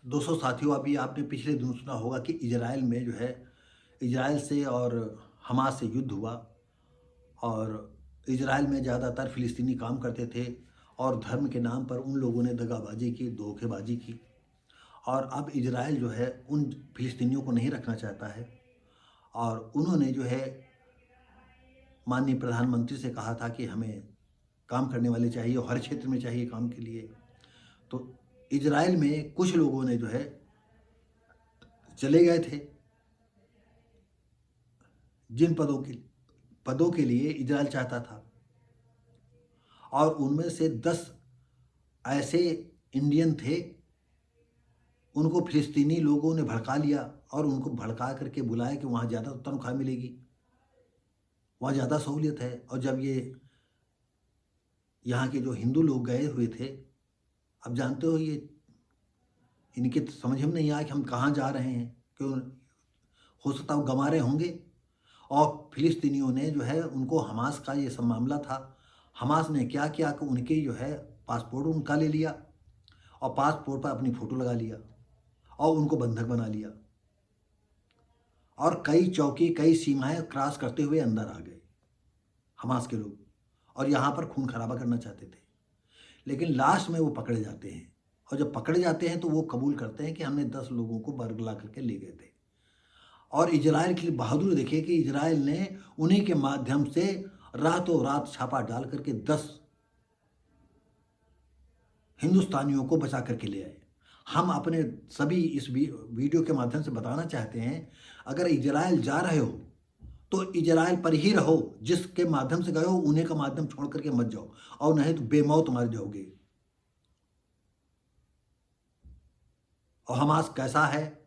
दोस्तों साथियों, अभी आपने पिछले दिनों सुना होगा कि इजराइल में जो है इजराइल से और हमास से युद्ध हुआ। और इजराइल में ज़्यादातर फ़िलिस्तीनी काम करते थे और धर्म के नाम पर उन लोगों ने दगाबाजी की, धोखेबाजी की। और अब इजराइल जो है उन फ़िलिस्तीनियों को नहीं रखना चाहता है। और उन्होंने जो है माननीय प्रधानमंत्री से कहा था कि हमें काम करने वाले चाहिए और हर क्षेत्र में चाहिए काम के लिए। तो इजराइल में कुछ लोगों ने जो है चले गए थे जिन पदों के लिए इजराइल चाहता था। और उनमें से 10 ऐसे इंडियन थे, उनको फ़िलिस्तीनी लोगों ने भड़का लिया और उनको भड़का करके बुलाया कि वहाँ ज़्यादा तनख्वाह मिलेगी, वहाँ ज़्यादा सहूलियत है। और जब ये यहाँ के जो हिंदू लोग गए हुए थे, अब जानते हो ये इनकी तो समझ में नहीं आया कि हम कहाँ जा रहे हैं, क्यों हो सकता है वो गँवा रहे होंगे। और फ़िलिस्तीनियों ने जो है उनको हमास का ये सब मामला था, हमास ने क्या किया कि उनके जो है पासपोर्ट उनका ले लिया और पासपोर्ट पर अपनी फ़ोटो लगा लिया और उनको बंधक बना लिया। और कई चौकी, कई सीमाएं क्रॉस करते हुए अंदर आ गए हमास के लोग और यहाँ पर खून खराबा करना चाहते थे। लेकिन लास्ट में वो पकड़े जाते हैं और जब पकड़े जाते हैं तो वो कबूल करते हैं कि हमने 10 लोगों को बरगला करके ले गए थे। और इजराइल की बहादुरी देखिए कि इजराइल ने उन्हीं के माध्यम से रातों रात छापा डाल करके 10 हिंदुस्तानियों को बचा करके ले आए। हम अपने सभी इस वीडियो के माध्यम से बताना चाहते हैं, अगर इजराइल जा रहे हो तो इजराइल पर ही रहो, जिसके माध्यम से गए हो उन्हीं का माध्यम छोड़ करके मत जाओ, और नहीं तो बेमौत मर जाओगे। और हमास कैसा है,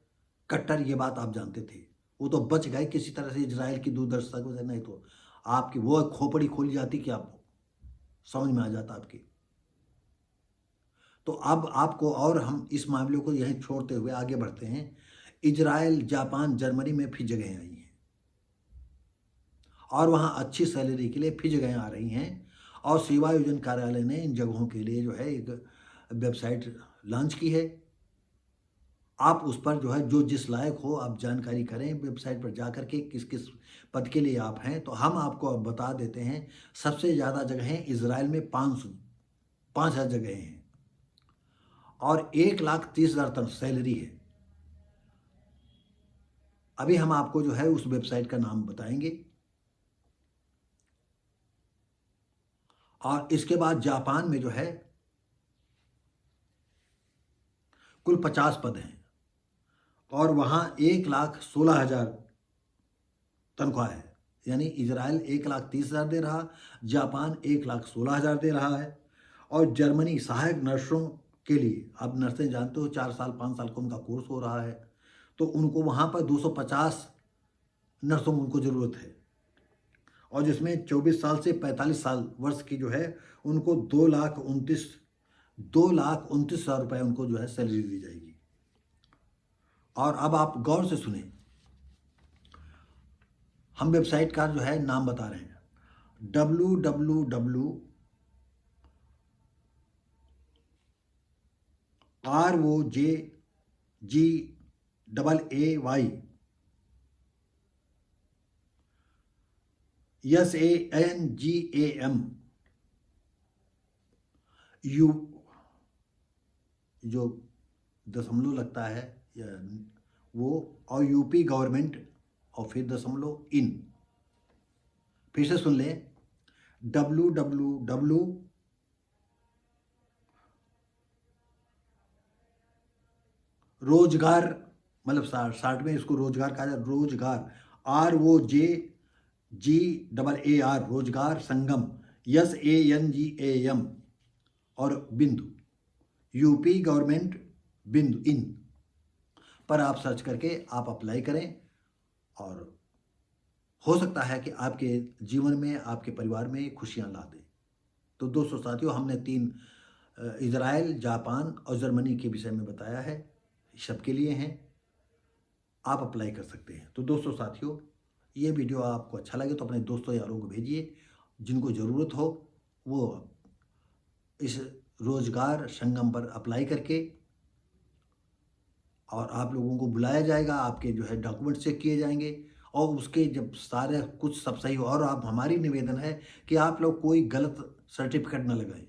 कट्टर, ये बात आप जानते थे। वो तो बच गए किसी तरह से इजराइल की दूरदर्शिता से, नहीं तो आपकी वो खोपड़ी खोली जाती कि आप समझ में आ जाता आपकी। तो अब आपको, और हम इस मामले को यहीं छोड़ते हुए आगे बढ़ते हैं। इजराइल, जापान, जर्मनी में फिर जगहें आई हैं और वहाँ अच्छी सैलरी के लिए फिर जगहें आ रही हैं। और सेवा योजन कार्यालय ने इन जगहों के लिए जो है एक वेबसाइट लॉन्च की है। आप उस पर जो है जो जिस लायक हो आप जानकारी करें, वेबसाइट पर जा कर के किस किस पद के लिए आप हैं। तो हम आपको अब बता देते हैं। सबसे ज़्यादा जगहें इजराइल में 5,000 जगहें हैं और 1,30,000 तक सैलरी है। अभी हम आपको जो है उस वेबसाइट का नाम बताएंगे। और इसके बाद जापान में जो है कुल 50 पद हैं और वहाँ 1,16,000 तनख्वाह है। यानी इजराइल 1,30,000 दे रहा, जापान 1,16,000 दे रहा है। और जर्मनी सहायक नर्सों के लिए, आप नर्सें जानते हो 4 साल 5 साल का उनका कोर्स हो रहा है, तो उनको वहाँ पर 250 नर्सों की उनको ज़रूरत है। और जिसमें 24 साल से 45 साल वर्ष की जो है उनको 2,29,000 रुपये उनको जो है सैलरी दी जाएगी। और अब आप गौर से सुने, हम वेबसाइट का जो है नाम बता रहे हैं, ROJGAAY जो दशमलव लगता है या वो, और यूपी गवर्नमेंट और फिर दशमलव इन। फिर से सुन लें, www रोजगार, मतलब शार्ट में इसको रोजगार कहा जाए, रोजगार ROJGAAR, रोजगार संगम, SANGAM और बिंदु, यूपी गवर्नमेंट बिंदु इन पर आप सर्च करके आप अप्लाई करें। और हो सकता है कि आपके जीवन में, आपके परिवार में खुशियां ला दे। तो दोस्तों साथियों, हमने 3 इजराइल, जापान और जर्मनी के विषय में बताया है, सबके लिए हैं, आप अप्लाई कर सकते हैं। तो दोस्तों साथियों, ये वीडियो आपको अच्छा लगे तो अपने दोस्तों यारों को भेजिए, जिनको ज़रूरत हो वो इस रोजगार संगम पर अप्लाई करके और आप लोगों को बुलाया जाएगा, आपके जो है डॉक्यूमेंट चेक किए जाएंगे और उसके जब सारे कुछ सब सही हो, और आप हमारी निवेदन है कि आप लोग कोई गलत सर्टिफिकेट न लगाएं,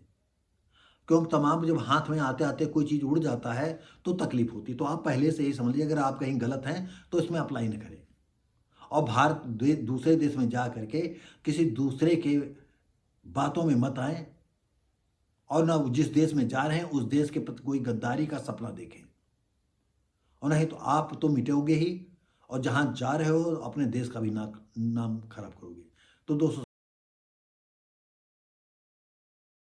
क्योंकि तमाम जब हाथ में आते आते कोई चीज़ उड़ जाता है तो तकलीफ होती है। तो आप पहले से ही समझ लीजिए, अगर आप कहीं गलत हैं तो इसमें अप्लाई न करें और दूसरे देश में जा करके किसी दूसरे के बातों में मत आएं और ना जिस देश में जा रहे हैं उस देश के प्रति कोई गद्दारी का सपना देखें, और नहीं तो आप तो मिटोगे ही और जहां जा रहे हो अपने देश का भी नाम खराब करोगे। तो दोस्तों